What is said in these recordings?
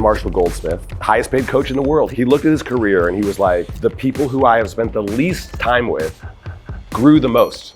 Marshall Goldsmith, highest paid coach in the world. He looked at his career and he was like, the people who I have spent the least time with grew the most.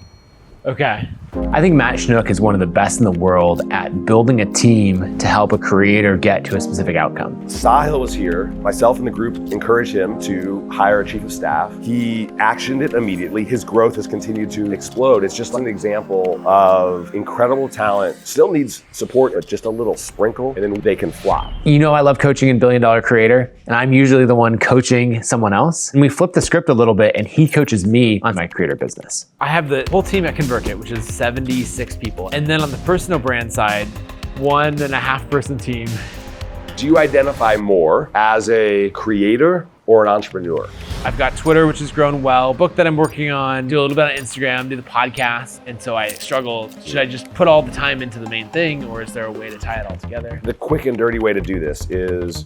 Okay. I think Matt Schnuck is one of the best in the world at building a team to help a creator get to a specific outcome. Sahil was here. Myself and the group encouraged him to hire a chief of staff. He actioned it immediately. His growth has continued to explode. It's just an example of incredible talent. Still needs support, just a little sprinkle, and then they can flop. You know, I love coaching in Billion Dollar Creator, and I'm usually the one coaching someone else. And we flip the script a little bit, and he coaches me on my creator business. I have the whole team at ConvertKit, which is 76 people. And then on the personal brand side, 1.5 person team. Do you identify more as a creator or an entrepreneur? I've got Twitter, which has grown well, book that I'm working on, do a little bit on Instagram, do the podcast. And so I struggle, should I just put all the time into the main thing, or is there a way to tie it all together? The quick and dirty way to do this is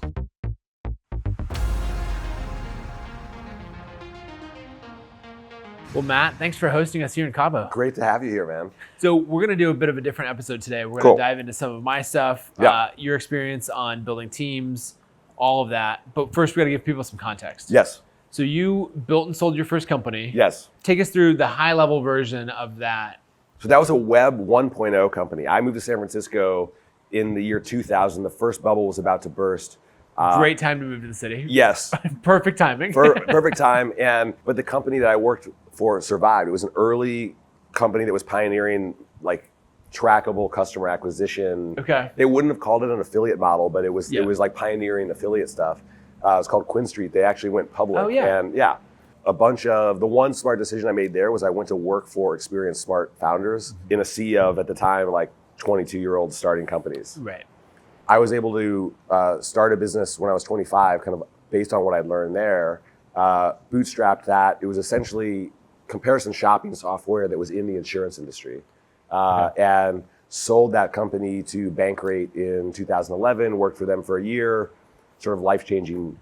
Well, Matt, thanks for hosting us here in Cabo. great to have you here, man. So we're going to do a bit of a different episode today. We're going Cool. to dive into some of my stuff, Yeah. your experience on building teams, all of that. But first, we got to give people some context. Yes, So you built and sold your first company. yes. Take us through the high-level version of that. So that was a Web 1.0 company. I moved to San Francisco in the year 2000. The first bubble was about to burst. Great time to move to the city. Yes, Perfect timing. perfect time. But the company that I worked for survived. It was an early company that was pioneering like trackable customer acquisition. Okay. They wouldn't have called it an affiliate model, but it was Yeah. like pioneering affiliate stuff. It was called Quinn Street. They actually went public. Oh, yeah. And yeah, a bunch of the one smart decision I made there was I went to work for experienced smart founders in a sea of, at the time, like 22-year-olds starting companies. Right. I was able to start a business when I was 25, kind of based on what I'd learned there, bootstrapped that. It was essentially comparison shopping software that was in the insurance industry, and sold that company to Bankrate in 2011, worked for them for a year, sort of life-changing,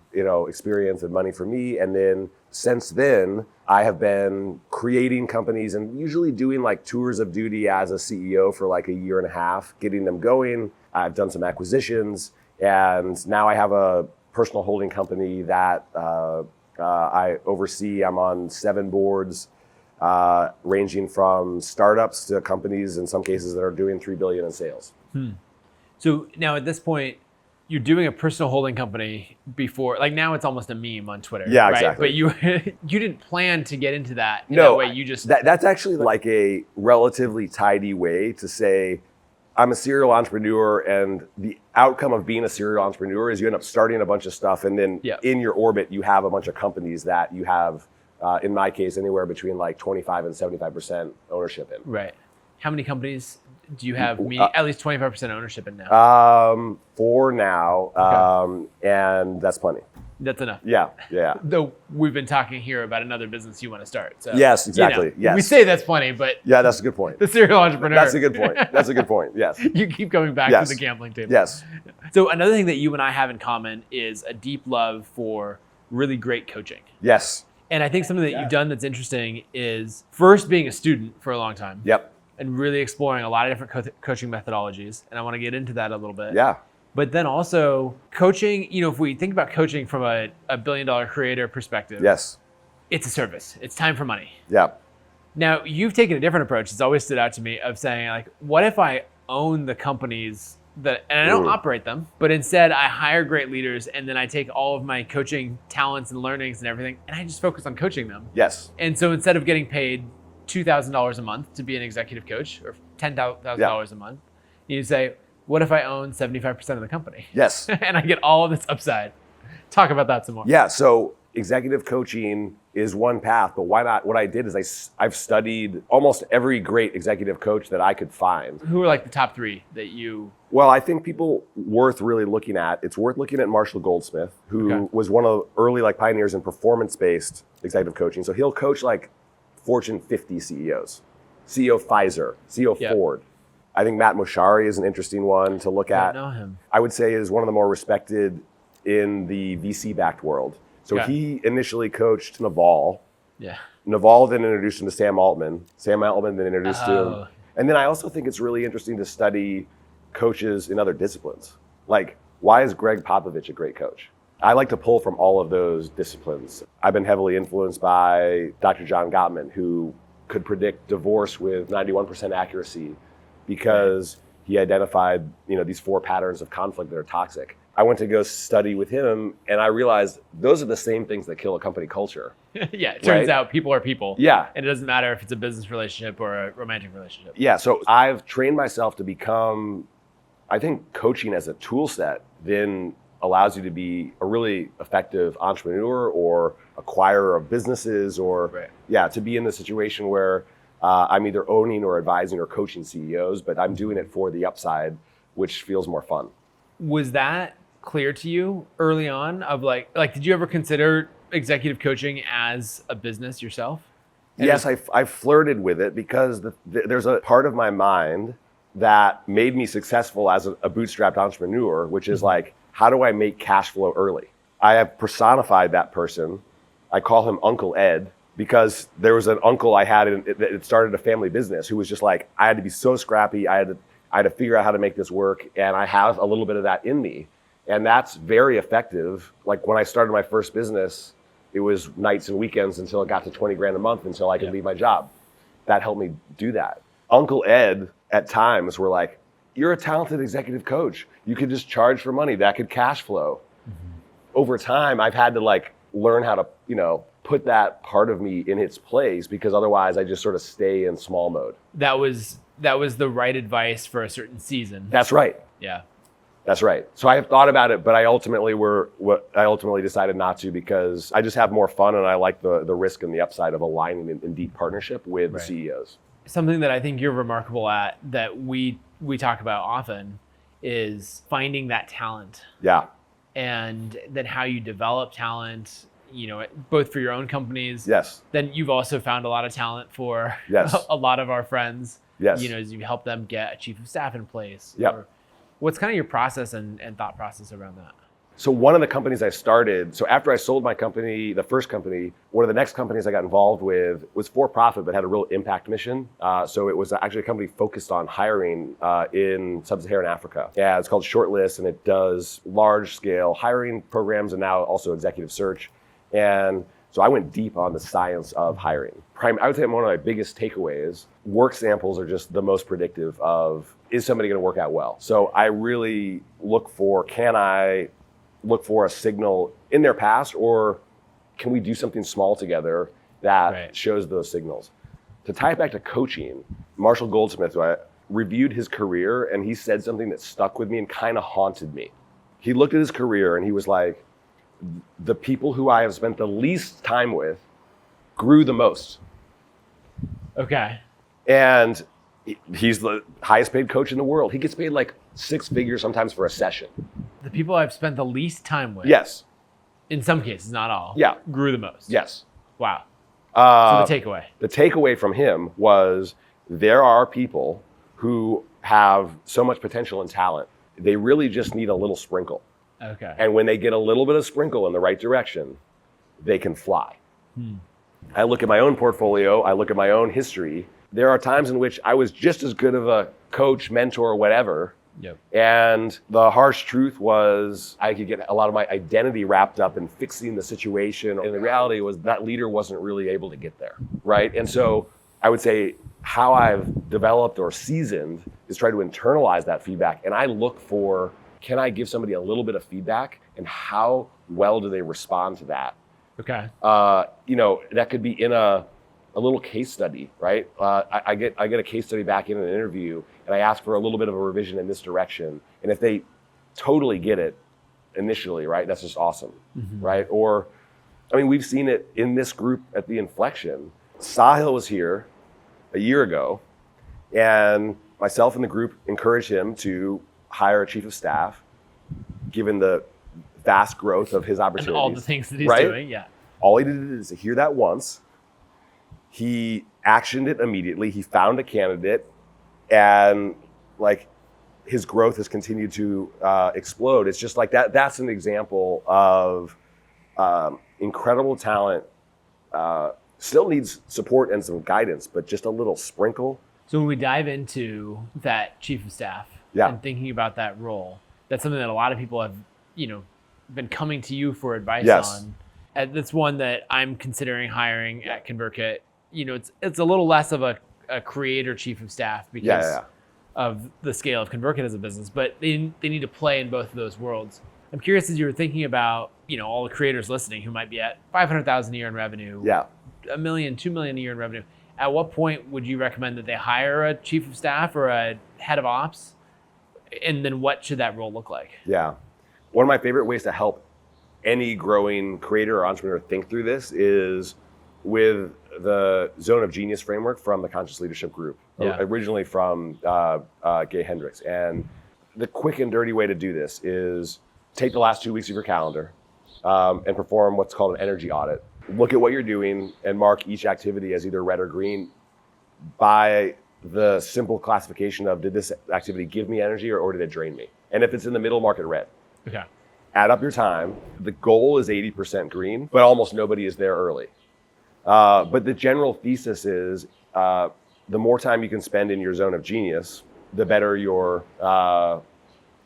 experience and money for me. And then since then, I have been creating companies and usually doing like tours of duty as a CEO for like a year and a half, getting them going. I've done some acquisitions, and now I have a personal holding company that I oversee. I'm on 7 boards, ranging from startups to companies in some cases that are doing $3 billion in sales. So now at this point, you're doing a personal holding company before, like now it's almost a meme on Twitter. Yeah, right? exactly. But you didn't plan to get into that in No, that way. You just, that's actually like a relatively tidy way to say, I'm a serial entrepreneur, and the outcome of being a serial entrepreneur is you end up starting a bunch of stuff, and then in your orbit, you have a bunch of companies that you have, in my case, anywhere between like 25 and 75% ownership in. right. How many companies do you have at least 25% ownership in now? 4 now, Okay. and that's plenty. That's enough. Yeah. Though we've been talking here about another business you want to start. So, Yes, exactly. Yes. We say that's plenty, but Yeah, that's a good point. the serial entrepreneur. That's a good point. That's a good point. Yes. You keep coming back Yes. to the gambling table. Yes. So another thing that you and I have in common is a deep love for really great coaching. Yes. And I think something that you've done that's interesting is first being a student for a long time. Yep. And really exploring a lot of different coaching methodologies. And I want to get into that a little bit. Yeah. But then also coaching, if we think about coaching from a billion-dollar creator perspective, Yes. it's a service. It's time for money. Yeah. Now, you've taken a different approach. It's always stood out to me of saying, like, what if I own the companies that, and I don't operate them, but instead I hire great leaders, and then I take all of my coaching talents and learnings and everything, and I just focus on coaching them. Yes. And so instead of getting paid $2,000 a month to be an executive coach, or $10,000 a month, you say, what if I own 75% of the company? Yes. And I get all of this upside. Talk about that some more. Yeah. So executive coaching is one path, but why not? What I did is I've studied almost every great executive coach that I could find. Who are like the top 3 that you? Well, I think people worth really looking at. It's worth looking at Marshall Goldsmith, who was one of the early like pioneers in performance-based executive coaching. So he'll coach like Fortune 50 CEOs, CEO of Pfizer, CEO of Ford. I think Matt Moshari is an interesting one to look at. I don't know him. I would say is one of the more respected in the VC-backed world. So he initially coached Naval. Yeah. Naval then introduced him to Sam Altman. Sam Altman then introduced him. And then I also think it's really interesting to study coaches in other disciplines. Like why is Greg Popovich a great coach? I like to pull from all of those disciplines. I've been heavily influenced by Dr. John Gottman, who could predict divorce with 91% accuracy because he identified, these 4 patterns of conflict that are toxic. I went to go study with him, and I realized those are the same things that kill a company culture. Yeah, it turns out people are people. Yeah. And it doesn't matter if it's a business relationship or a romantic relationship. Yeah, so I've trained myself to become, I think coaching as a tool set then allows you to be a really effective entrepreneur or acquirer of businesses or, to be in the situation where I'm either owning or advising or coaching CEOs, but I'm doing it for the upside, which feels more fun. Was that clear to you early on of like did you ever consider executive coaching as a business yourself? Yes, I flirted with it because there's a part of my mind that made me successful as a bootstrapped entrepreneur, which is like, how do I make cash flow early? I have personified that person. I call him Uncle Ed because there was an uncle I had that started a family business who was just like, I had to be so scrappy. I had to figure out how to make this work. And I have a little bit of that in me. And that's very effective. Like when I started my first business, it was nights and weekends until it got to 20 grand a month until I could leave my job. That helped me do that. Uncle Ed at times were like, you're a talented executive coach. You could just charge for money. That could cash flow. Over time, I've had to learn how to, put that part of me in its place because otherwise I just sort of stay in small mode. That was the right advice for a certain season. That's right. Yeah. That's right. So I have thought about it, but I ultimately decided not to because I just have more fun and I like the risk and the upside of aligning in deep partnership with the CEOs. Something that I think you're remarkable at that we talk about often is finding that talent. Yeah. And then how you develop talent, both for your own companies. Yes. Then you've also found a lot of talent for a lot of our friends. Yes. As you help them get a chief of staff in place. Yep. What's kind of your process and thought process around that? So one of the companies I started, so after I sold my company, the first company, one of the next companies I got involved with was for profit, but had a real impact mission. So it was actually a company focused on hiring in sub-Saharan Africa. Yeah, it's called Shortlist, and it does large scale hiring programs and now also executive search. And so I went deep on the science of hiring. I would say one of my biggest takeaways, work samples are just the most predictive of, is somebody gonna work out well? So I really look for a signal in their past, or can we do something small together that shows those signals? To tie it back to coaching, Marshall Goldsmith, I reviewed his career and he said something that stuck with me and kind of haunted me. He looked at his career and he was like, the people who I have spent the least time with grew the most. Okay. And he's the highest paid coach in the world. He gets paid like 6 figures sometimes for a session. The people I've spent the least time with. Yes. In some cases, not all. Yeah. Grew the most. Yes. Wow. So the takeaway. The takeaway from him was there are people who have so much potential and talent. They really just need a little sprinkle. Okay. And when they get a little bit of sprinkle in the right direction, they can fly. I look at my own portfolio, I look at my own history. There are times in which I was just as good of a coach, mentor, whatever. Yep. And the harsh truth was I could get a lot of my identity wrapped up in fixing the situation. And the reality was that leader wasn't really able to get there, right? And so I would say how I've developed or seasoned is try to internalize that feedback. And I look for, can I give somebody a little bit of feedback and how well do they respond to that? Okay. That could be in a little case study, right? I get a case study back in an interview and I ask for a little bit of a revision in this direction. And if they totally get it initially, right, that's just awesome, right? Or, we've seen it in this group at the Inflection. Sahil was here a year ago and myself and the group encouraged him to hire a chief of staff, given the vast growth of his opportunities. And all the things that he's doing, yeah. All he did is hear that once. He actioned it immediately. He found a candidate, and his growth has continued to explode. It's just like that. That's an example of incredible talent. Still needs support and some guidance, but just a little sprinkle. So when we dive into that chief of staff and thinking about that role, That's something that a lot of people have, been coming to you for advice Yes. on. And that's one that I'm considering hiring at ConvertKit. It's a little less of a creator chief of staff because of the scale of ConvertKit as a business, but they need to play in both of those worlds. I'm curious, as you were thinking about, all the creators listening who might be at 500,000 a year in revenue, $1 million, $2 million a year in revenue. At what point would you recommend that they hire a chief of staff or a head of ops? And then what should that role look like? Yeah. One of my favorite ways to help any growing creator or entrepreneur think through this is with the Zone of Genius framework from the Conscious Leadership Group, originally from Gay Hendricks. And the quick and dirty way to do this is take the last 2 weeks of your calendar and perform what's called an energy audit. Look at what you're doing and mark each activity as either red or green by the simple classification of, did this activity give me energy or did it drain me? And if it's in the middle, mark it red. Okay. Add up your time. The goal is 80% green, but almost nobody is there early. But the general thesis is the more time you can spend in your zone of genius, the better your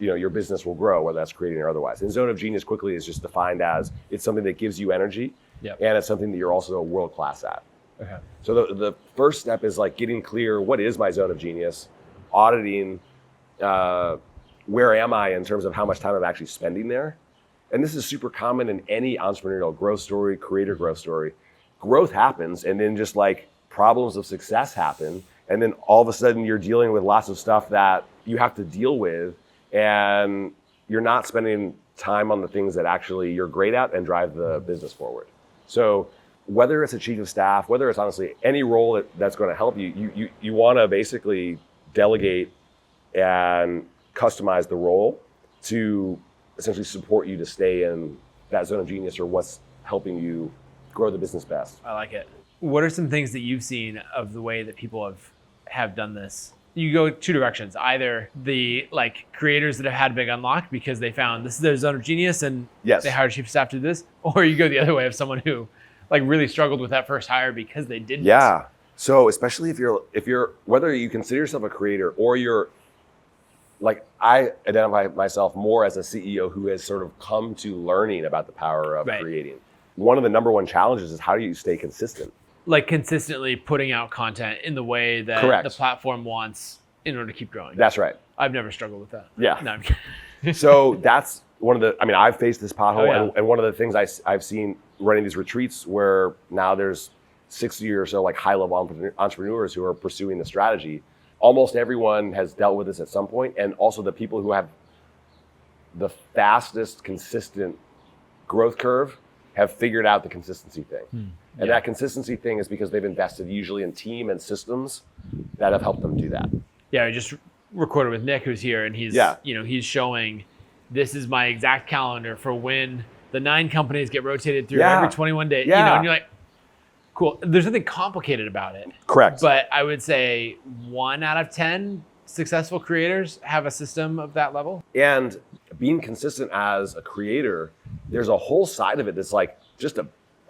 business will grow, whether that's creating or otherwise. And zone of genius quickly is just defined as it's something that gives you energy, and it's something that you're also world class at. Okay. So the first step is like getting clear, what is my zone of genius, auditing where am I in terms of how much time I'm actually spending there. And this is super common in any entrepreneurial growth story, creator growth story. Growth happens and then just like problems of success happen. And then all of a sudden you're dealing with lots of stuff that you have to deal with, and you're not spending time on the things that actually you're great at and drive the business forward. So whether it's a chief of staff, whether it's honestly any role that's going to help you, you want to basically delegate and customize the role to essentially support you to stay in that zone of genius or what's helping you grow the business best. I like it. What are some things that you've seen of the way that people have done this? You go two directions. Either the creators that have had a big unlock because they found this is their zone of genius and they hired a chief of staff to do this, or you go the other way of someone who really struggled with that first hire because they didn't. Yeah. So especially if you're whether you consider yourself a creator or you're I identify myself more as a CEO who has sort of come to learning about the power of creating. One of the number one challenges is how do you stay consistent? Consistently putting out content in the way that the platform wants in order to keep growing. That's right. I've never struggled with that. Yeah. No, I'm kidding. So that's one of I've faced this pothole, and one of the things I've seen running these retreats where now there's 60 or so high-level entrepreneurs who are pursuing the strategy. Almost everyone has dealt with this at some point, and also the people who have the fastest consistent growth curve have figured out the consistency thing. And that consistency thing is because they've invested usually in team and systems that have helped them do that. Yeah, I just recorded with Nick, who's here, and he's he's showing this is my exact calendar for when the 9 companies get rotated through every 21 days. And you're like, cool. There's nothing complicated about it. Correct. But I would say 1 out of 10 successful creators have a system of that level. And being consistent as a creator, there's a whole side of it that's just a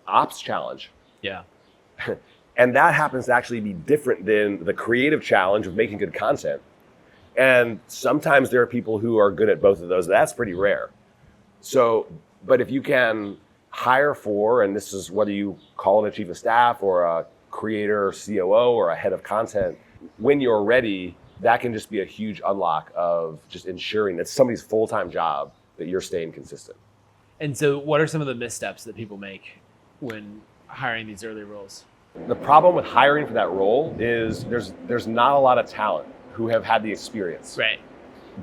ops challenge. Yeah. And that happens to actually be different than the creative challenge of making good content. And sometimes there are people who are good at both of those. That's pretty rare. So, but if you can hire for, and this is whether you call it a chief of staff or a creator, COO, or a head of content, when you're ready, that can just be a huge unlock of just ensuring that somebody's full-time job that you're staying consistent. And so what are some of the missteps that people make when hiring these early roles? The problem with hiring for that role is there's not a lot of talent who have had the experience. Right.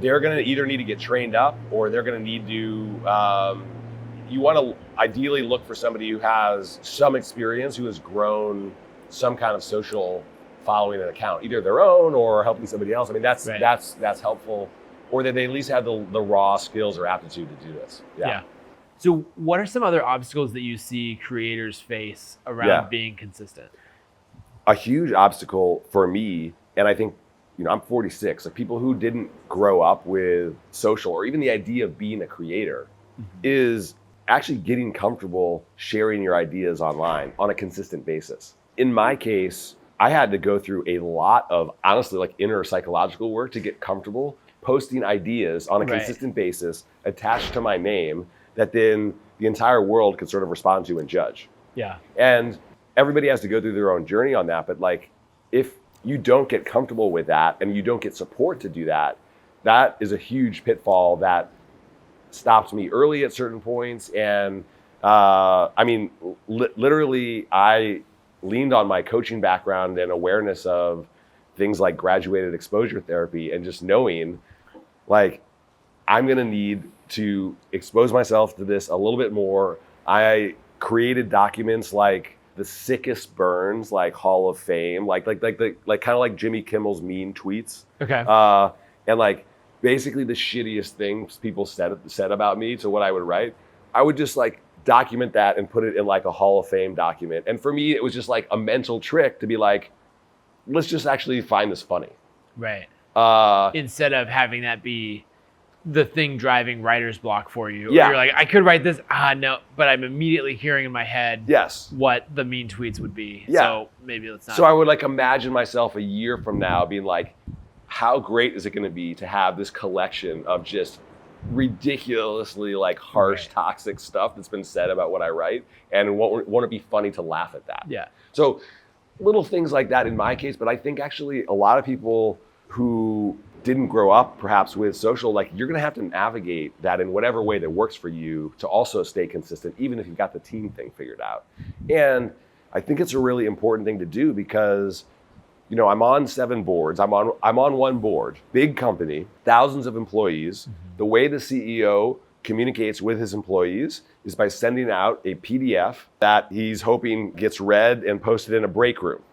They're going to either need to get trained up, or they're going to need to, you want to ideally look for somebody who has some experience, who has grown some kind of social following an account, either their own or helping somebody else. That's helpful, or that they at least have the raw skills or aptitude to do this. Yeah. So what are some other obstacles that you see creators face around being consistent? A huge obstacle for me, and I think, I'm 46, people who didn't grow up with social or even the idea of being a creator is actually getting comfortable sharing your ideas online on a consistent basis. In my case, I had to go through a lot of, honestly, inner psychological work to get comfortable posting ideas on a Right. consistent basis attached to my name that then the entire world could sort of respond to and judge. Yeah. And everybody has to go through their own journey on that. But like, if you don't get comfortable with that and you don't get support to do that, that is a huge pitfall that stops me early at certain points. And literally, I leaned on my coaching background and awareness of things like graduated exposure therapy and just knowing, like, I'm going to need to expose myself to this a little bit more. I created documents like the sickest burns, like Hall of Fame, like kind of like Jimmy Kimmel's mean tweets. Okay. And like basically the shittiest things people said about me to what I would write. I would just like document that and put it in like a Hall of Fame document. And for me, it was just like a mental trick to be like, let's just actually find this funny. Right. Instead of having that be the thing driving writer's block for you. Yeah. Or you're like, I could write this, no, but I'm immediately hearing in my head Yes. what the mean tweets would be. Yeah. So maybe let's not. So I would like imagine myself a year from now being like, how great is it going to be to have this collection of just ridiculously like harsh, Right. toxic stuff that's been said about what I write, and won't it be funny to laugh at that? Yeah. So little things like that in my case, but I think actually a lot of people who didn't grow up perhaps with social, like you're going to have to navigate that in whatever way that works for you to also stay consistent, even if you've got the team thing figured out. And I think it's a really important thing to do because, you know, I'm on 7 boards. I'm on one board, big company, thousands of employees. Mm-hmm. The way the CEO communicates with his employees is by sending out a PDF that he's hoping gets read and posted in a break room.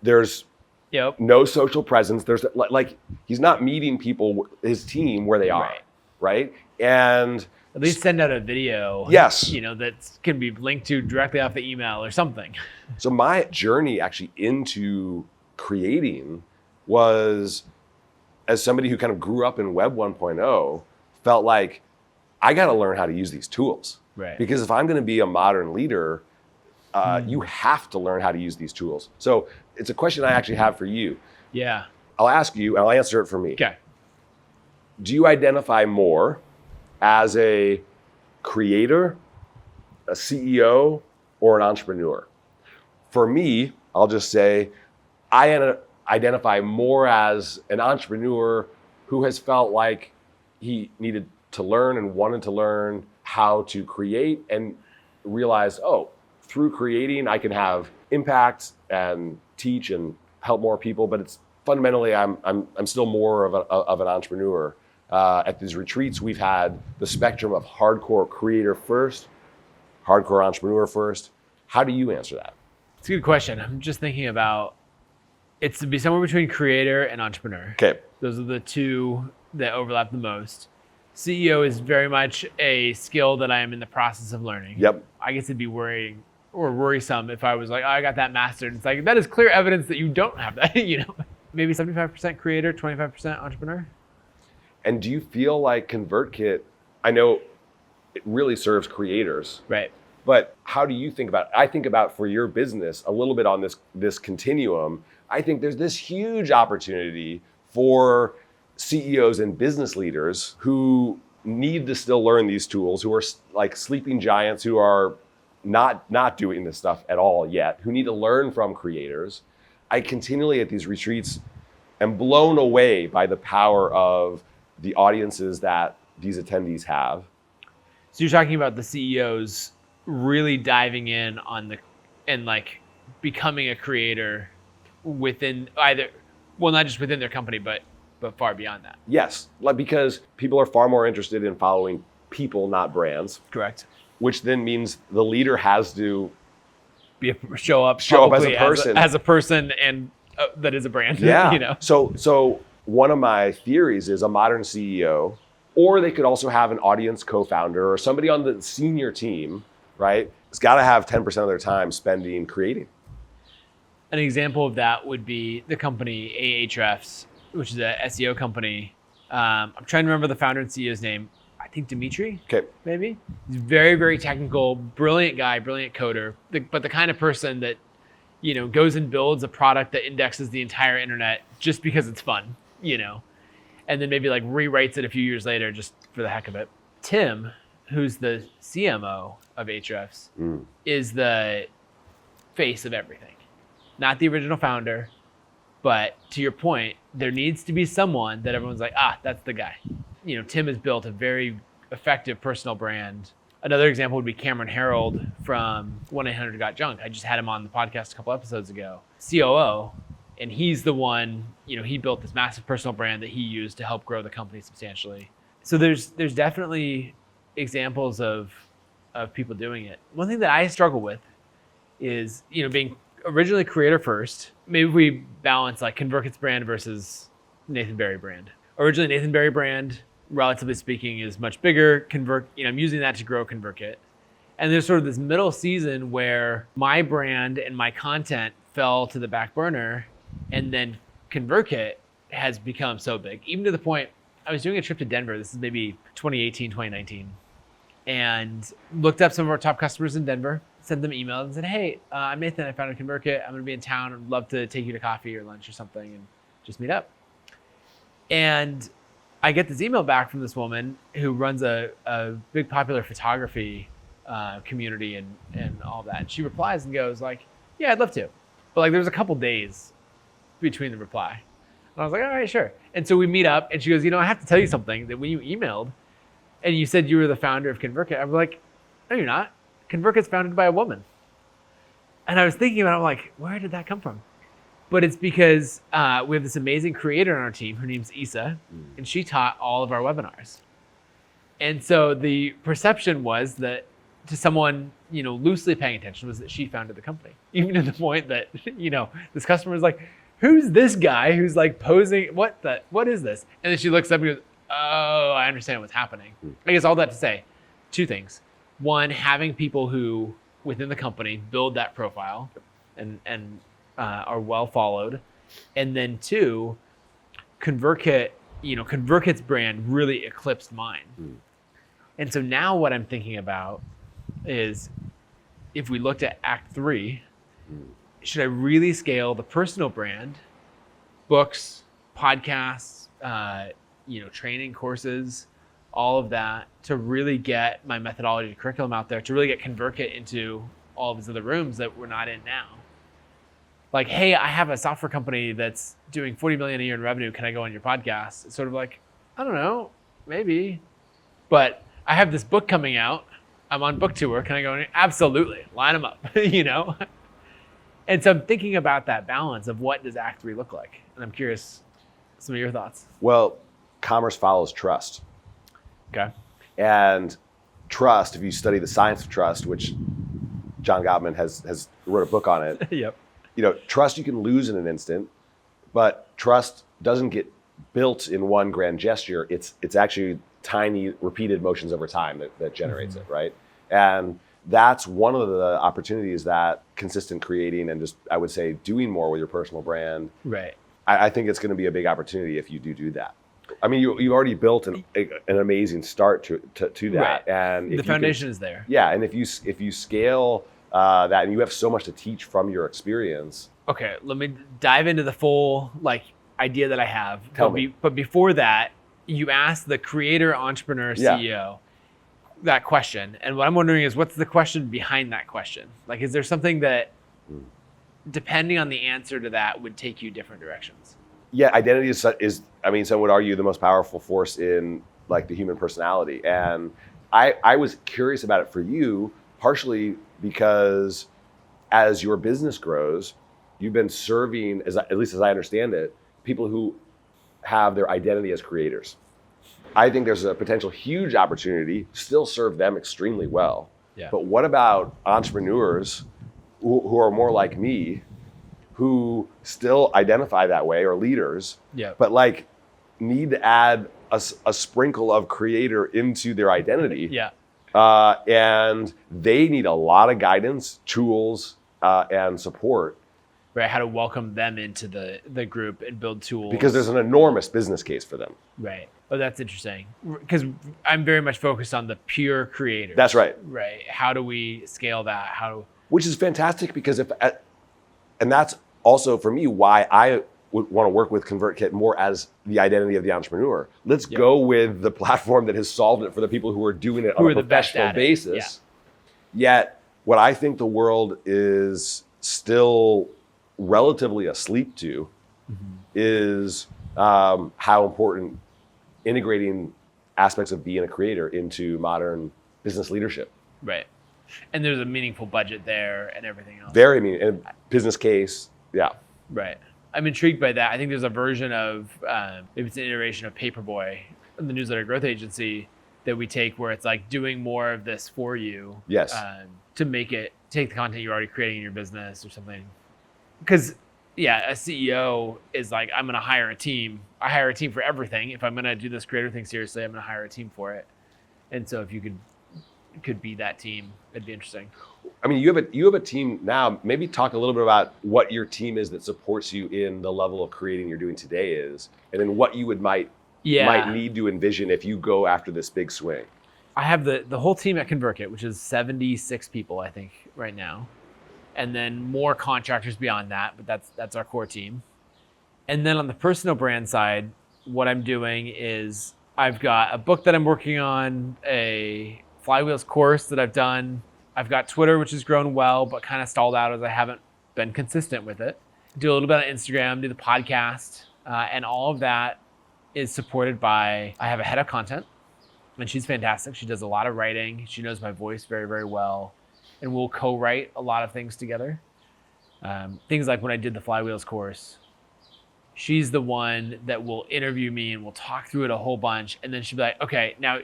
There's no social presence. There's like, he's not meeting people, his team, where they are, right? And at least send out a video. Yes. You know, that can be linked to directly off the email or something. So my journey actually into creating was, as somebody who kind of grew up in Web 1.0, felt like I got to learn how to use these tools. Right. Because if I'm going to be a modern leader, you have to learn how to use these tools. So it's a question I actually have for you. Yeah. I'll ask you, and I'll answer it for me. Okay. Do you identify more as a creator, a CEO, or an entrepreneur? For me, I'll just say I identify more as an entrepreneur who has felt like he needed to learn and wanted to learn how to create and realize, oh, through creating, I can have impact and teach and help more people. But it's fundamentally, I'm still more of an entrepreneur. At these retreats, we've had the spectrum of hardcore creator first, hardcore entrepreneur first. How do you answer that? It's a good question. I'm just thinking about it's to be somewhere between creator and entrepreneur. Okay. Those are the two that overlap the most. CEO is very much a skill that I am in the process of learning. Yep. I guess it'd be worrisome if I was like, oh, I got that mastered. It's like, that is clear evidence that you don't have that, you know? Maybe 75% creator, 25% entrepreneur. And do you feel like ConvertKit, I know it really serves creators. Right. But how do you think about it? I think about for your business a little bit on this continuum. I think there's this huge opportunity for CEOs and business leaders who need to still learn these tools, who are like sleeping giants, who are not doing this stuff at all yet, who need to learn from creators. I continually at these retreats am blown away by the power of the audiences that these attendees have. So you're talking about the CEOs really diving in on and like becoming a creator within not just within their company, but far beyond that. Yes, because people are far more interested in following people, not brands. Correct. Which then means the leader has to show up as a person, as a person, and that is a brand. Yeah. You know. So one of my theories is a modern CEO, or they could also have an audience co-founder or somebody on the senior team, right? It's got to have 10% of their time spending creating. An example of that would be the company Ahrefs, which is a SEO company. I'm trying to remember the founder and CEO's name. I think Dimitri, Okay. maybe. He's very, very technical, brilliant guy, brilliant coder, but the kind of person that, you know, goes and builds a product that indexes the entire internet just because it's fun, you know. and then maybe like rewrites it a few years later just for the heck of it. Tim, who's the CMO of Ahrefs, is the face of everything. Not the original founder, but to your point, there needs to be someone that everyone's like, that's the guy. You know, Tim has built a very effective personal brand. Another example would be Cameron Harold from 1-800-GOT-JUNK. I just had him on the podcast a couple episodes ago. COO, and he's the one, you know, he built this massive personal brand that he used to help grow the company substantially. So there's definitely examples of people doing it. One thing that I struggle with is, you know, being originally creator first. Maybe we balance like ConvertKit's brand versus Nathan Barry brand. Originally Nathan Barry brand, relatively speaking, is much bigger. I'm using that to grow ConvertKit. And there's sort of this middle season where my brand and my content fell to the back burner, and then ConvertKit has become so big, even to the point I was doing a trip to Denver. This is maybe 2018, 2019, and looked up some of our top customers in Denver, sent them emails and said, hey, I'm Nathan, I founded ConvertKit. I'm gonna be in town. I'd love to take you to coffee or lunch or something and just meet up. And I get this email back from this woman who runs a big popular photography community and all that. And she replies and goes like, yeah, I'd love to. But like there was a couple days between the reply. And I was like, all right, sure. And so we meet up and she goes, you know, I have to tell you something, that when you emailed and you said you were the founder of ConvertKit, I was like, no, you're not. ConvertKit's founded by a woman. And I was thinking about it, I'm like, where did that come from? But it's because we have this amazing creator on our team. Her name's Isa, and she taught all of our webinars. And so the perception was that to someone, you know, loosely paying attention, was that she founded the company. Even to the point that, you know, this customer is like, who's this guy who's like posing, what is this? And then she looks up and goes, oh, I understand what's happening. I guess all that to say, two things. One, having people who within the company build that profile and are well followed. And then two, ConvertKit, you know, ConvertKit's brand really eclipsed mine. And so now what I'm thinking about is, if we looked at Act 3, should I really scale the personal brand, books, podcasts, you know, training courses, all of that, to really get my methodology curriculum out there, to really get ConvertKit into all of these other rooms that we're not in now? Like, hey, I have a software company that's doing 40 million a year in revenue. Can I go on your podcast? It's sort of like, I don't know, maybe. But I have this book coming out. I'm on book tour. Can I go on? Absolutely. Line them up, you know? And so I'm thinking about that balance of what does Act 3 look like? And I'm curious, some of your thoughts. Well, commerce follows trust. Okay. And trust, if you study the science of trust, which John Gottman has wrote a book on it. Yep. You know, trust you can lose in an instant, but trust doesn't get built in one grand gesture. It's actually tiny repeated motions over time that generates it, right? And that's one of the opportunities that consistent creating and just, I would say, doing more with your personal brand. Right. I think it's going to be a big opportunity if you do that. I mean, you already built an amazing start to that, Right. and The foundation is there. Yeah, and if you scale that, and you have so much to teach from your experience. Okay, let me dive into the full idea that I have. Tell me. But before that, you asked the creator, entrepreneur, CEO that question, and what I'm wondering is, what's the question behind that question? Like, is there something that, depending on the answer to that, would take you different directions? Yeah, identity is I mean, some would argue the most powerful force in like the human personality. And I was curious about it for you, partially because as your business grows, you've been serving, at least as I understand it, people who have their identity as creators. I think there's a potential huge opportunity, still serve them extremely well. Yeah. But what about entrepreneurs who are more like me, who still identify that way, or leaders, but like need to add a sprinkle of creator into their identity. Yeah. And they need a lot of guidance, tools, and support. Right, how to welcome them into the group and build tools. Because there's an enormous business case for them. Right. Oh, that's interesting. Because I'm very much focused on the pure creators. That's right. Right. How do we scale that? Which is fantastic, because and that's also for me why I would want to work with ConvertKit more as the identity of the entrepreneur. Let's go with the platform that has solved it for the people who are doing it on a professional basis. Yet, what I think the world is still relatively asleep to is how important integrating aspects of being a creator into modern business leadership. Right. And there's a meaningful budget there and everything else. Very meaningful. And business case, yeah. Right. I'm intrigued by that. I think there's a version of, maybe it's an iteration of Paperboy, the newsletter growth agency, that we take where it's like doing more of this for you. Yes. To take the content you're already creating in your business or something. Because, a CEO is like, I'm going to hire a team. I hire a team for everything. If I'm going to do this creator thing seriously, I'm going to hire a team for it. And so if you could be that team, it'd be interesting. I mean, you have a team now. Maybe talk a little bit about what your team is that supports you in the level of creating you're doing today is, and then what you might need to envision if you go after this big swing. I have the whole team at ConvertKit, which is 76 people, I think, right now. And then more contractors beyond that, but that's our core team. And then on the personal brand side, what I'm doing is I've got a book that I'm working on, a Flywheels course that I've done. I've got Twitter, which has grown well, but kind of stalled out as I haven't been consistent with it. Do a little bit on Instagram, do the podcast, and all of that is supported by, I have a head of content, and she's fantastic. She does a lot of writing. She knows my voice very, very well, and we'll co-write a lot of things together. Things like when I did the Flywheels course, she's the one that will interview me and we'll talk through it a whole bunch, and then she'll be like, okay, now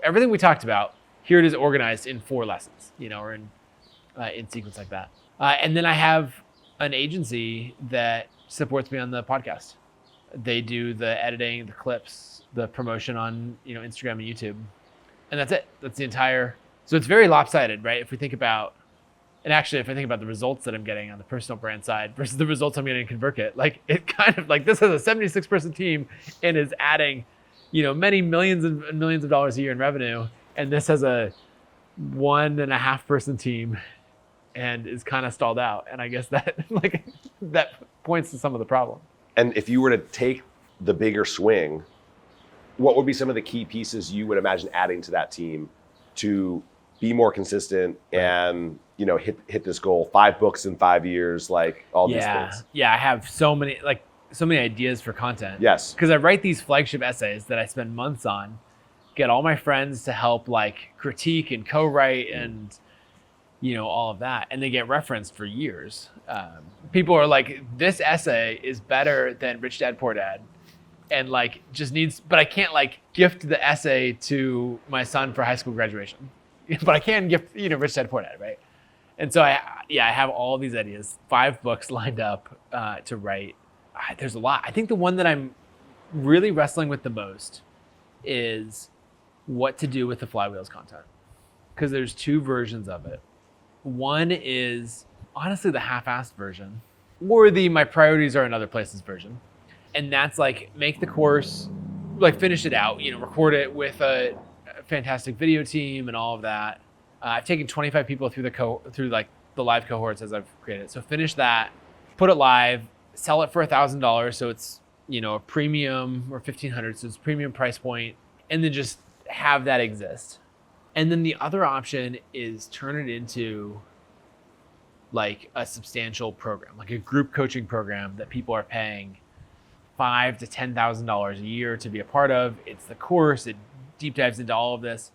everything we talked about, here it is organized in 4 lessons, or in sequence like that. And then I have an agency that supports me on the podcast. They do the editing, the clips, the promotion on Instagram and YouTube, and that's it. That's the entire. So it's very lopsided, right? If I think about the results that I'm getting on the personal brand side versus the results I'm getting in ConvertKit, like it kind of like this has a 76-person team and is adding, many millions and millions of dollars a year in revenue. And this has a 1.5-person team and is kind of stalled out. And I guess that points to some of the problem. And if you were to take the bigger swing, what would be some of the key pieces you would imagine adding to that team to be more consistent and hit this goal? 5 books in 5 years, like all these things. Yeah, I have so many ideas for content. Yes. Because I write these flagship essays that I spend months on, get all my friends to help critique and co-write and all of that, and they get referenced for years. People are like, this essay is better than Rich Dad Poor Dad, and but I can't gift the essay to my son for high school graduation, but I can gift Rich Dad Poor Dad, right? And so I have all these ideas, 5 books lined up to write. There's a lot. I think the one that I'm really wrestling with the most is what to do with the Flywheels content, because there's 2 versions of it. One is honestly the half-assed version, or the my priorities are in other places version, and that's make the course, finish it out, record it with a fantastic video team and all of that. I've taken 25 people through the live cohorts as I've created it. So finish that, put it live, sell it for $1,000, so it's a premium, or $1,500, so it's premium price point, and then just have that exist. And then the other option is turn it into a substantial program, like a group coaching program that people are paying $5,000 to $10,000 a year to be a part of. It's the course, it deep dives into all of this.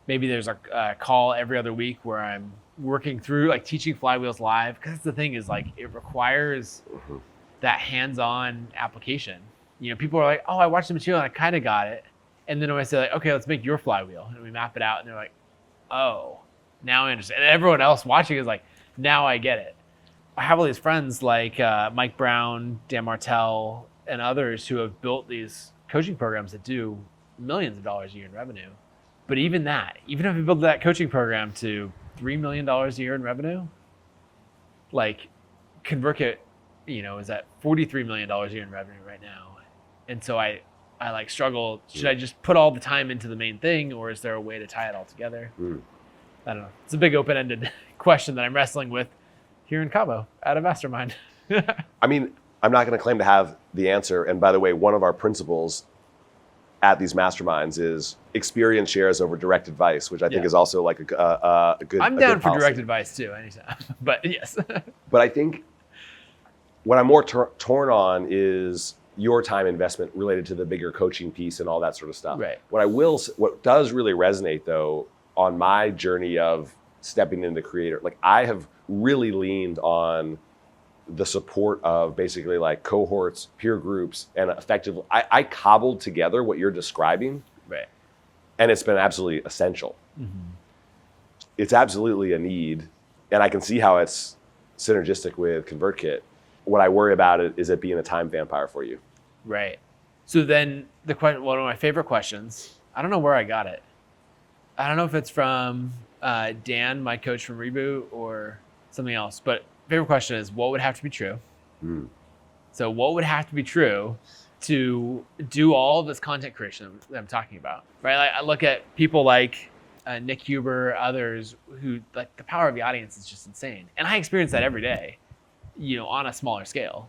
Maybe there's a call every other week where I'm working through teaching Flywheels live, because the thing is it requires that hands-on application. People are like, oh, I watched the material and I kind of got it. And then when I say okay, let's make your flywheel, and we map it out, and they're like, oh, now I understand. And everyone else watching is like, now I get it. I have all these friends like Mike Brown, Dan Martell, and others who have built these coaching programs that do millions of dollars a year in revenue. But even if you build that coaching program to $3 million a year in revenue, ConvertKit, is at $43 million a year in revenue right now. And so I struggle. Should I just put all the time into the main thing, or is there a way to tie it all together? I don't know. It's a big open-ended question that I'm wrestling with here in Cabo at a mastermind. I mean, I'm not going to claim to have the answer. And by the way, one of our principles at these masterminds is experience shares over direct advice, which I think is also like a good. I'm down for direct advice too, anytime. But yes. But I think what I'm more torn on is your time investment related to the bigger coaching piece and all that sort of stuff. Right. What does really resonate though on my journey of stepping into creator, like I have really leaned on the support of basically like cohorts, peer groups, and effectively, I cobbled together what you're describing. Right. And it's been absolutely essential. Mm-hmm. It's absolutely a need. And I can see how it's synergistic with ConvertKit. What I worry about is it being a time vampire for you. Right. So then one of my favorite questions, I don't know where I got it. I don't know if it's from Dan, my coach from Reboot, or something else, but favorite question is, what would have to be true? So what would have to be true to do all of this content creation that I'm talking about, right? Like, I look at people like Nick Huber, others who, like, the power of the audience is just insane. And I experience that every day, on a smaller scale.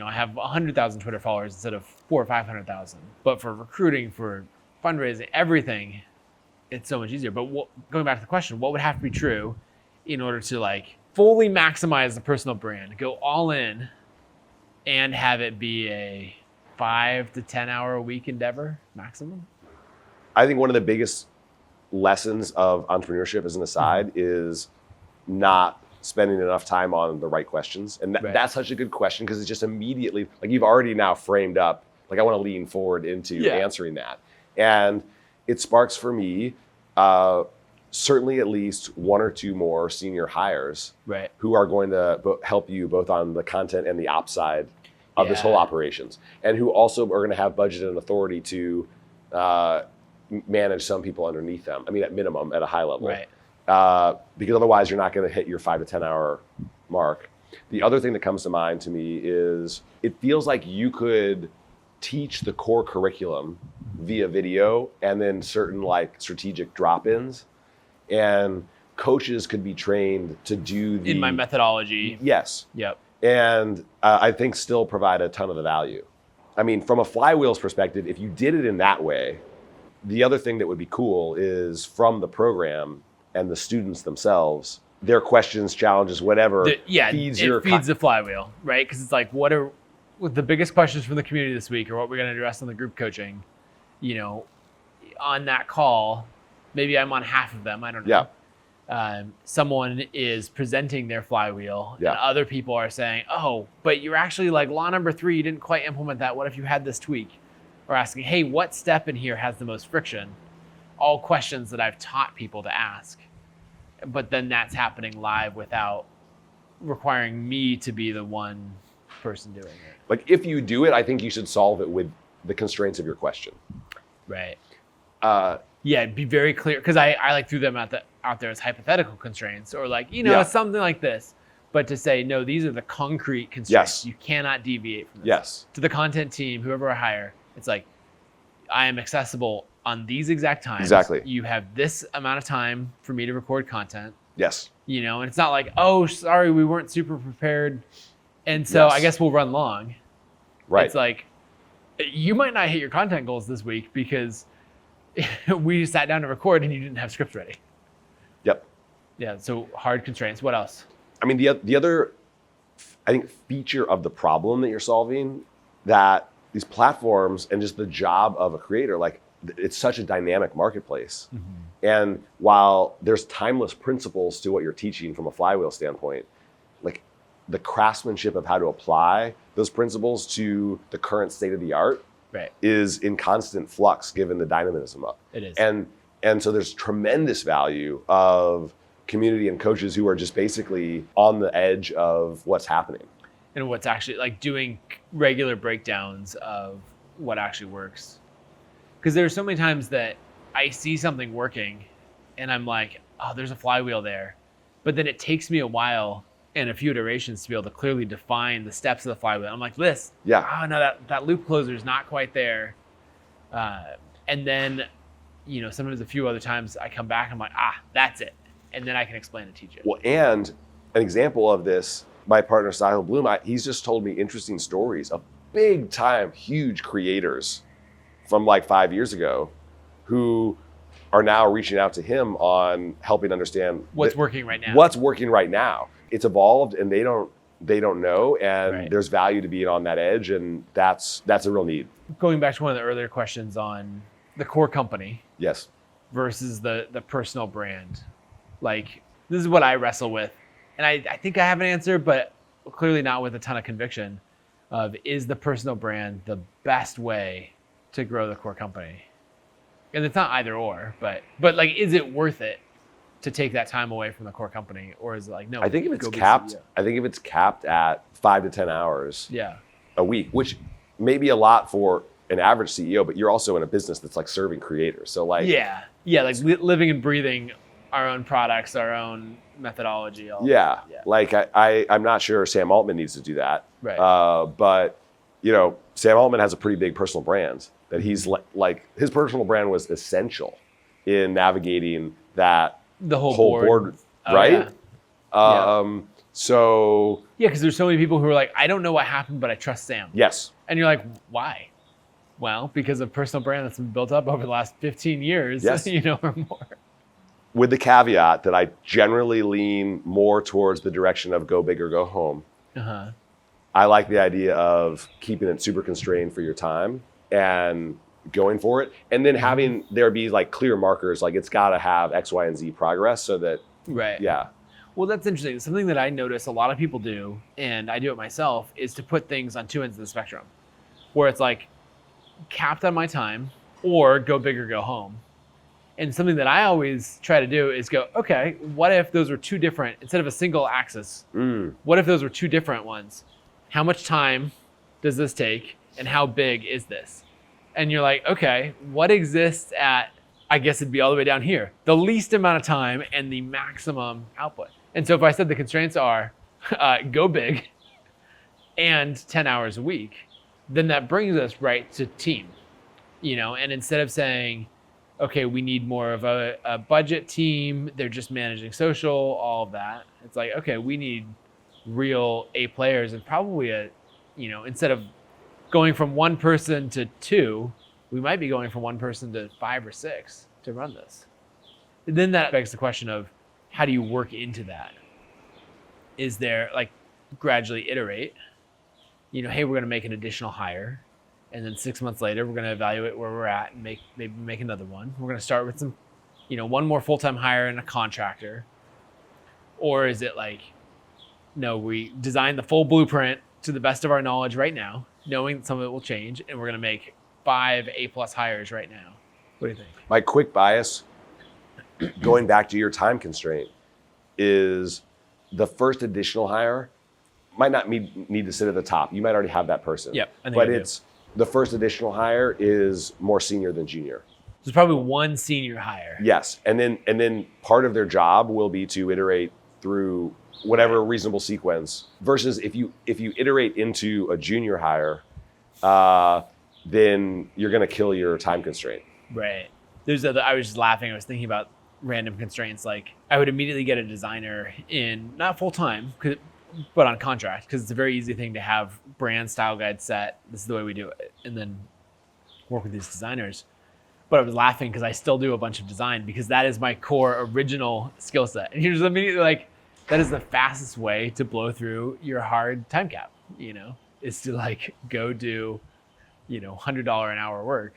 I have 100,000 Twitter followers instead of 400,000 or 500,000. But for recruiting, for fundraising, everything, it's so much easier. But going back to the question, what would have to be true in order to like fully maximize the personal brand, go all in, and have it be a 5 to 10 hour a week endeavor maximum? I think one of the biggest lessons of entrepreneurship, as an aside, is not spending enough time on the right questions. And that's such a good question, because it's just immediately, like, you've already now framed up, like, I want to lean forward into answering that. And it sparks for me, certainly at least one or two more senior hires who are going to help you both on the content and the ops side of this whole operations, and who also are going to have budget and authority to manage some people underneath them. I mean, at minimum, at a high level. Right. Because otherwise you're not going to hit your 5 to 10 hour mark. The other thing that comes to mind to me is it feels like you could teach the core curriculum via video and then certain like strategic drop-ins, and coaches could be trained to do in my methodology. Yes. Yep. And I think still provide a ton of the value. I mean, from a Flywheels perspective, if you did it in that way, the other thing that would be cool is from the program and the students themselves, their questions, challenges, whatever, feeds the flywheel, right? Because it's like, what are the biggest questions from the community this week, or what we're going to address on the group coaching? On that call, maybe I'm on half of them. I don't know. Someone is presenting their flywheel, and other people are saying, "Oh, but you're actually like law number 3. You didn't quite implement that. What if you had this tweak?" Or asking, "Hey, what step in here has the most friction?" All questions that I've taught people to ask. But then that's happening live without requiring me to be the one person doing it. Like, if you do it, I think you should solve it with the constraints of your question. Right. Be very clear, because I like threw them out there as hypothetical constraints, or like, something like this. But to say, no, these are the concrete constraints. You cannot deviate from this. To the content team, whoever I hire, it's like, I am accessible on these exact times. Exactly. You have this amount of time for me to record content. Yes. And it's not like, oh, sorry, we weren't super prepared, and so I guess we'll run long. Right. It's like, you might not hit your content goals this week because we sat down to record and you didn't have scripts ready. Yep. Yeah, so hard constraints. What else? I mean, the other, I think, feature of the problem that you're solving, that these platforms and just the job of a creator, like, it's such a dynamic marketplace. Mm-hmm. And while there's timeless principles to what you're teaching from a Flywheel standpoint, like, the craftsmanship of how to apply those principles to the current state of the art is in constant flux, given the dynamism of it. Is. And so there's tremendous value of community and coaches who are just basically on the edge of what's happening. And what's actually, like, doing regular breakdowns of what actually works. Because there's so many times that I see something working and I'm like, oh, there's a flywheel there. But then it takes me a while and a few iterations to be able to clearly define the steps of the flywheel. I'm like, this, oh no, that loop closer is not quite there. And then, sometimes a few other times I come back and I'm like, that's it. And then I can explain and teach it. Well, and an example of this my partner Sahil Bloom, he's just told me interesting stories of big time, huge creators from like 5 years ago who are now reaching out to him on helping understand what's working right now. What's working right now. It's evolved and they don't know, and Right. there's value to being on that edge, and that's a real need. Going back to one of the earlier questions on the core company Yes. versus the personal brand. Like, this is what I wrestle with. And I think I have an answer, but clearly not with a ton of conviction of, is the personal brand the best way to grow the core company? And it's not either or, but like, is it worth it to take that time away from the core company? Or is it like, no, I think if it's go be capped, CEO? I think if it's capped at 5 to 10 hours Yeah. a week, which may be a lot for an average CEO, but you're also in a business that's like serving creators. So like, Yeah. Like living and breathing our own products, our own methodology. yeah. Like I'm not sure Sam Altman needs to do that. Right. But Sam Altman has a pretty big personal brand that he's like his personal brand was essential in navigating that The whole board, Oh, right? yeah. So Yeah, because there's so many people who are like, I don't know what happened, but I trust Sam. yes, And you're like, why? Well, because of personal brand that's been built up over the last 15 years, Yes. or more. with the caveat that I generally lean more towards the direction of go big or go home. Uh-huh. I like the idea of keeping it super constrained for your time and going for it. And then having there be like clear markers, like it's got to have X, Y, and Z progress so that, Right. yeah. Well, that's interesting. Something that I notice a lot of people do, and I do it myself, is to put things on two ends of the spectrum, where it's like capped on my time or go big or go home. And something that I always try to do is go, okay, what if those were two different, instead of a single axis, what if those were two different ones? How much time does this take and how big is this? And you're like, okay, what exists at, I guess it'd be all the way down here, the least amount of time and the maximum output. And so if I said the constraints are go big and 10 hours a week, then that brings us right to team, and instead of saying, okay, we need more of a budget team, they're just managing social, all of that. It's like, okay, we need real A players, and probably instead of going from one person to two, we might be going from one person to 5 or 6 to run this. And then that begs the question of, how do you work into that? Is there like gradually iterate, hey, we're going to make an additional hire. And then 6 months later, we're going to evaluate where we're at and maybe make another one. We're going to start with some, one more full-time hire and a contractor. Or is it like, no, we design the full blueprint to the best of our knowledge right now, knowing that some of it will change, and we're going to make 5 A+ hires right now. What do you think? My quick bias, going back to your time constraint, is the first additional hire might not need to sit at the top. You might already have that person. Yep, I think but I do. it's the first additional hire is more senior than junior. There's probably one senior hire. Yes, and then part of their job will be to iterate through whatever reasonable sequence. Versus if you iterate into a junior hire, then you're going to kill your time constraint. Right. I was just laughing. I was thinking about random constraints. Like, I would immediately get a designer in, not full time, but on contract, because it's a very easy thing to have brand style guide set. This is the way we do it, and then work with these designers. But I was laughing because I still do a bunch of design, because that is my core original skill set. And you're just immediately like, that is the fastest way to blow through your hard time cap, is to like go do, $100 an hour work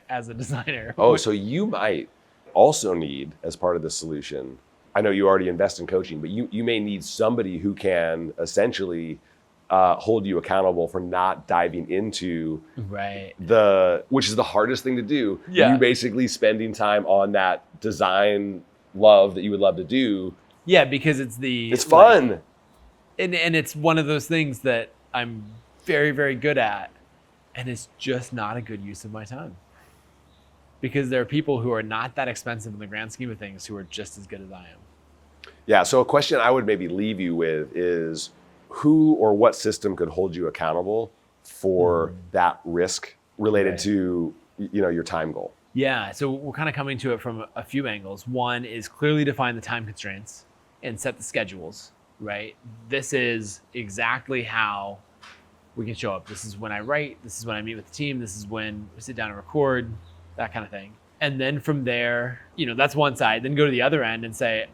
as a designer. Oh, so you might also need, as part of the solution, I know you already invest in coaching, but you may need somebody who can essentially hold you accountable for not diving into Right. which is the hardest thing to do. Yeah. You basically spending time on that design love that you would love to do. Yeah, because it's fun. And it's one of those things that I'm very, very good at, and it's just not a good use of my time. Because there are people who are not that expensive in the grand scheme of things who are just as good as I am. Yeah, so a question I would maybe leave you with is, who or what system could hold you accountable for that risk related to your time goal? Yeah, so we're kind of coming to it from a few angles. One is clearly define the time constraints and set the schedules. right? This is exactly how we can show up. This is when I write. This is when I meet with the team. This is when we sit down and record, that kind of thing. And then from there, that's one side. Then go to the other end and say,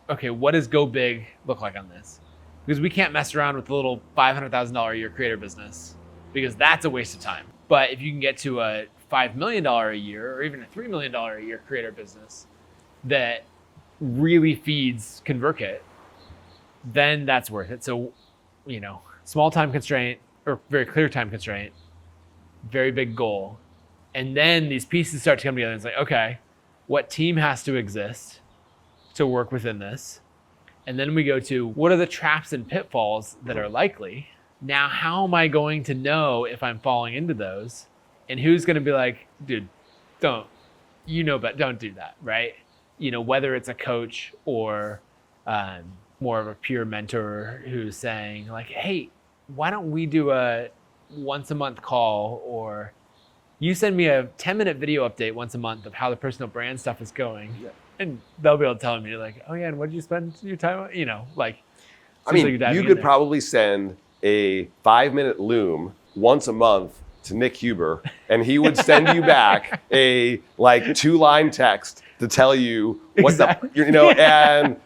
okay, what does go big look like on this? Because we can't mess around with a little $500,000 a year creator business, because that's a waste of time. But if you can get to a $5 million a year or even a $3 million a year creator business that really feeds ConvertKit, then that's worth it. So, small time constraint or very clear time constraint, very big goal. And then these pieces start to come together and it's like, okay, what team has to exist to work within this? And then we go to, what are the traps and pitfalls that are likely? Now, how am I going to know if I'm falling into those? And who's going to be like, dude, don't do that, right? Whether it's a coach or more of a peer mentor who's saying like, hey, why don't we do a once a month call, or you send me a 10-minute video update once a month of how the personal brand stuff is going. Yeah. And they'll be able to tell me like, oh yeah, and what did you spend your time on? You could probably send a 5-minute Loom once a month to Nick Huber, and he would send you back a 2-line text to tell you what exactly. And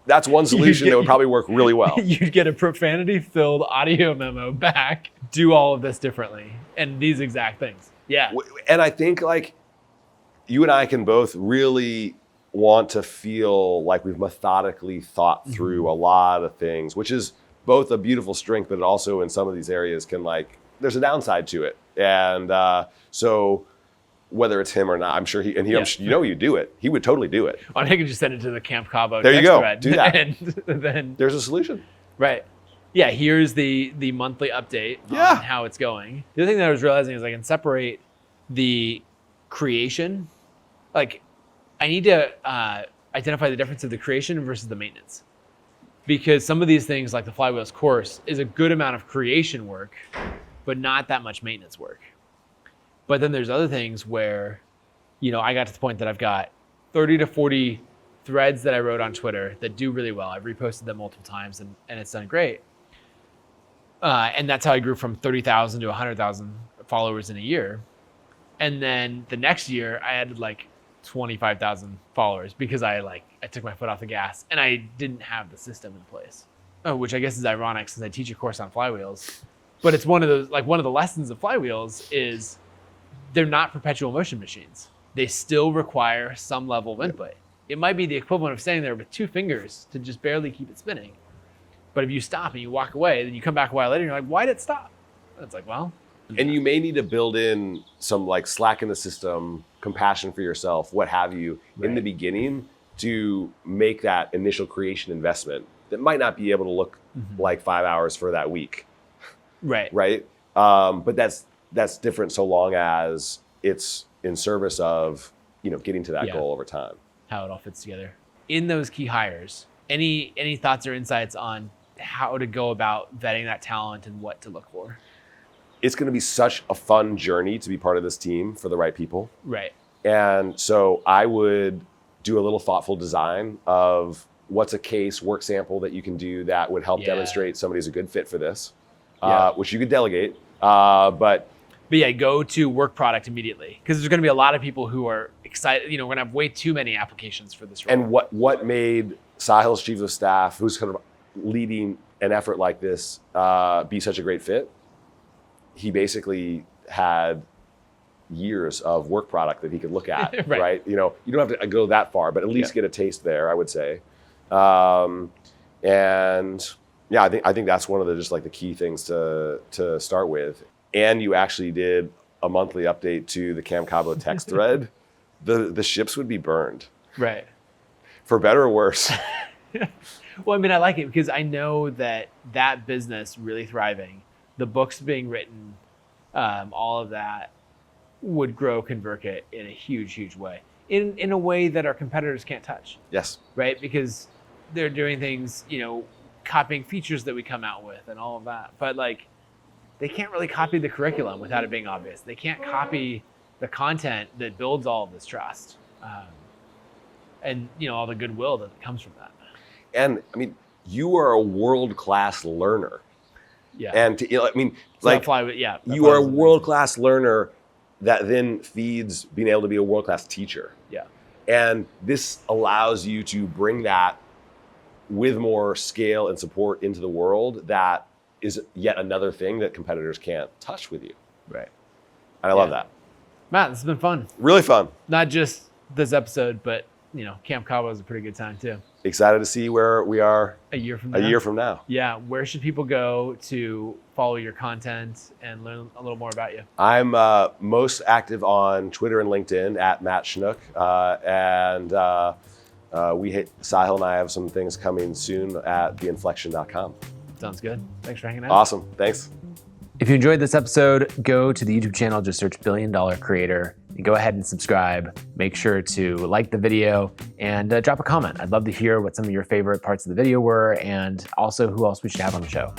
that's one solution that would probably work really well. You'd get a profanity-filled audio memo back, do all of this differently, and these exact things. Yeah. And I think you and I can both really want to feel like we've methodically thought through a lot of things, which is both a beautiful strength, but it also in some of these areas can there's a downside to it. And so whether it's him or not, I'm sure you do it. He would totally do it. I could just send it to the Camp Cabo there text you go. thread. Do that. And then there's a solution. Right. Yeah, here's the monthly update on how it's going. The other thing that I was realizing is I can separate the creation. I need to identify the difference of the creation versus the maintenance. Because some of these things, like the Flywheels course, is a good amount of creation work, but not that much maintenance work. But then there's other things where, I got to the point that I've got 30 to 40 threads that I wrote on Twitter that do really well. I've reposted them multiple times and it's done great. And that's how I grew from 30,000 to 100,000 followers in a year. And then the next year I added 25,000 followers because I took my foot off the gas and I didn't have the system in place. Which I guess is ironic since I teach a course on Flywheels. But it's one of the lessons of Flywheels is they're not perpetual motion machines. They still require some level of input. It might be the equivalent of standing there with 2 fingers to just barely keep it spinning. But if you stop and you walk away, then you come back a while later and you're like, why did it stop? And it's like, well. And you may need to build in some slack in the system, compassion for yourself, what have you, in the beginning to make that initial creation investment that might not be able to look like 5 hours for that week. Right. Right. But that's different so long as it's in service of, getting to that goal over time. How it all fits together. In those key hires, any thoughts or insights on how to go about vetting that talent and what to look for? It's going to be such a fun journey to be part of this team for the right people. Right. And so I would do a little thoughtful design of what's a case work sample that you can do that would help demonstrate somebody's a good fit for this, which you could delegate. But yeah, go to work product immediately because there's going to be a lot of people who are excited. We're going to have way too many applications for this role. And what made Sahil's chief of staff, who's kind of leading an effort like this, be such a great fit? He basically had years of work product that he could look at, right? You don't have to go that far, but at least get a taste there, I would say. And I think that's one of the the key things to start with. And you actually did a monthly update to the Cam Cabo text thread. The ships would be burned. Right. For better or worse. Well, I like it because I know that business really thriving, the books being written, all of that would grow ConvertKit in a huge, huge way. In a way that our competitors can't touch. Yes. Right? Because they're doing things, copying features that we come out with and all of that. But they can't really copy the curriculum without it being obvious. They can't copy the content that builds all of this trust. And all the goodwill that comes from that. And you are a world-class learner. Yeah. And I mean, So like, yeah. you are a world-class learner that then feeds being able to be a world-class teacher. Yeah. And this allows you to bring that with more scale and support into the world. That is yet another thing that competitors can't touch with you. Right. And I love that. Matt, this has been fun. Really fun. Not just this episode, but Camp Cabo is a pretty good time too. Excited to see where we are A year from now. Yeah. Where should people go to follow your content and learn a little more about you? I'm most active on Twitter and LinkedIn at Matt Schnuck. Sahil and I have some things coming soon at theinflection.com. Sounds good. Thanks for hanging out. Awesome. Thanks. If you enjoyed this episode, go to the YouTube channel, just search $1 Billion Creator, and go ahead and subscribe. Make sure to like the video and drop a comment. I'd love to hear what some of your favorite parts of the video were, and also who else we should have on the show.